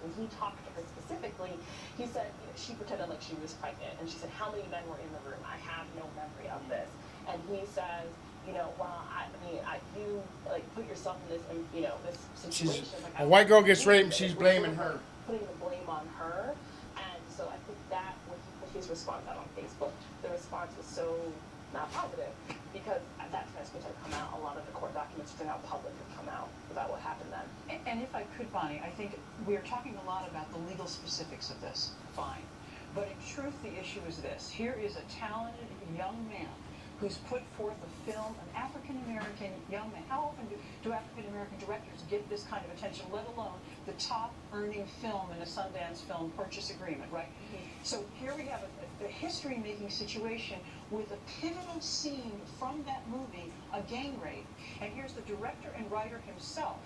when he talked to her specifically, he said, you know, she pretended like she was pregnant, and she said, how many men were in the room? I have no memory of this. And he says, you know, well, you like put yourself in this, you know, this situation. Like, a white girl gets raped, she's blaming her. Putting the blame on her. And so I think that when he put his response out on Facebook, the response was so not positive, because that transcript had come out, a lot of the court documents which are now public have come out about what happened then. And if I could, Bonnie, I think we're talking a lot about the legal specifics of this. Fine. But in truth, the issue is this. Here is a talented young man who's put forth a film, an African-American young man. How often do African-American directors get this kind of attention, let alone the top-earning film in a Sundance Film Purchase Agreement, right? So here we have a history-making situation with a pivotal scene from that movie, a gang rape. And here's the director and writer himself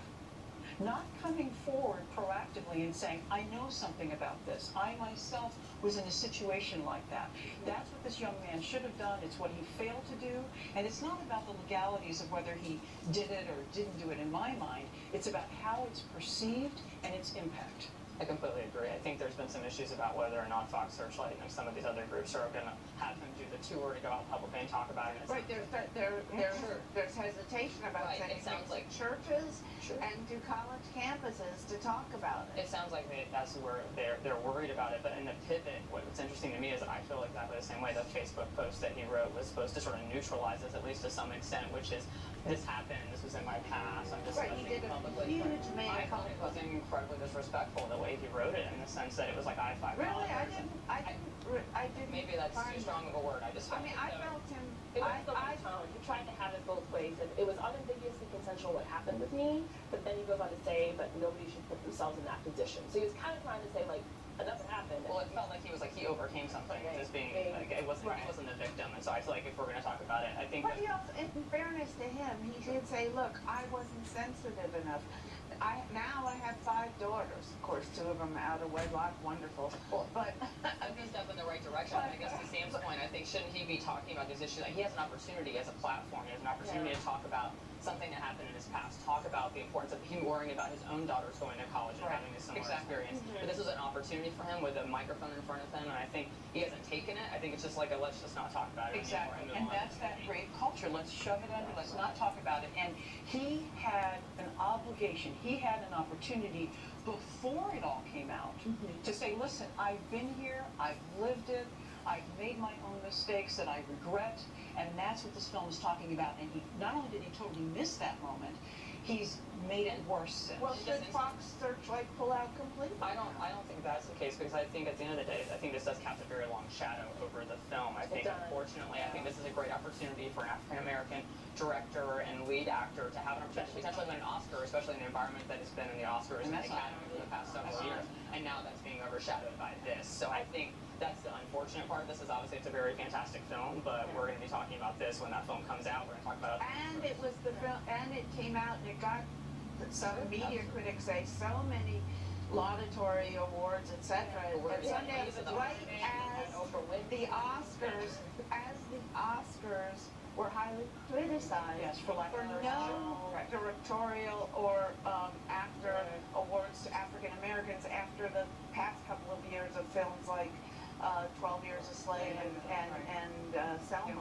not coming forward proactively and saying, I know something about this. I myself was in a situation like that. That's what this young man should have done. It's what he failed to do. And it's not about the legalities of whether he did it or didn't do it in my mind. It's about how it's perceived and its impact. I completely agree. I think there's been some issues about whether or not Fox Searchlight and some of these other groups are going to have him do the tour to go out publicly and talk about it. Right, there's hesitation about sending things like churches and to college campuses to talk about it. It sounds like that's where they're worried about it. But in the pivot, what's interesting to me is I feel exactly the same way. The Facebook post that he wrote was supposed to sort of neutralize this, at least to some extent, which is, this happened, this was in my past, I'm discussing he did publicly. A huge I thought it was incredibly disrespectful the way he wrote it, in the sense that it was like, I have $5. Really, I didn't. Maybe that's too strong of a word. I felt him. It was the right tone. He tried to have it both ways, and it was unambiguously consensual what happened with me, but then he goes on to say, but nobody should put themselves in that position. So he was kind of trying to say, like, nothing happened. Well, it felt like he was like, he overcame something, just being, like, he wasn't the victim, and so I feel like if we're going to talk about it, I think But he also, in fairness to him, he did say, look, I wasn't sensitive enough. Now I have 5 daughters. Of course, 2 of them out of wedlock, wonderful. But I think step in the right direction. I guess to Sam's point, I think shouldn't he be talking about these issues? Like, he has an opportunity as a platform. He has an opportunity to talk about something that happened in his past. Talk about the importance of him worrying about his own daughters going to college and having a similar experience. But this was an opportunity for him with a microphone in front of him, and I think he hasn't taken it. I think it's just like let's just not talk about it Exactly, anymore. and that's that great culture. Let's shove it under, let's not talk about it. And he had an obligation, he had an opportunity before it all came out to say, listen, I've been here, I've lived it, I've made my own mistakes that I regret, and that's what this film is talking about. And he not only did he totally miss that moment, he's made it worse since. well, should Fox Searchlight pull out completely? I don't think that's the case, because I think at the end of the day, I think this does cast a very long shadow over the film. I think, unfortunately, I think this is a great opportunity for an African-American director and lead actor to have an opportunity, potentially win an Oscar, especially in the environment that it's been in the Oscars and the Academy for the past several years. And now that's being overshadowed by this. So I think that's the unfortunate part. This is obviously, it's a very fantastic film, but we're going to be talking about this when that film comes out. We're going to talk about it. And it was the film, and it came out, and it got, some media critics say, so many laudatory awards, etc. At Sundance, right as the Oscars were highly criticized for lack of no directorial or actor awards to African Americans after the past couple of years of films like 12 Years a Slave and Selma.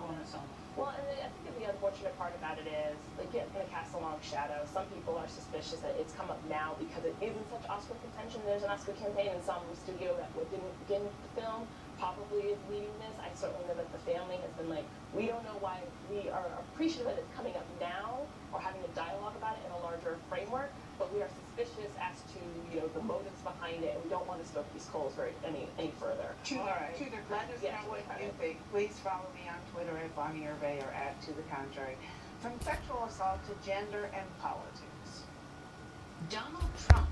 Well, and I think that the unfortunate part about it is, like, it's going to cast a long shadow. Some people are suspicious that it's come up now because it is in such Oscar contention. There's an Oscar campaign, and some studio that didn't begin the film probably is leading this. I certainly know that the family has been like, we don't know why. We are appreciative that it's coming up now, or having a dialogue about it in a larger framework, but we are suspicious as to, you know, the motives behind it, and we don't want to stoke these coals any further. Let us know what you think. Please follow me on Twitter at Bonnie Hervé or at To the Contrary. From sexual assault to gender and politics. Donald Trump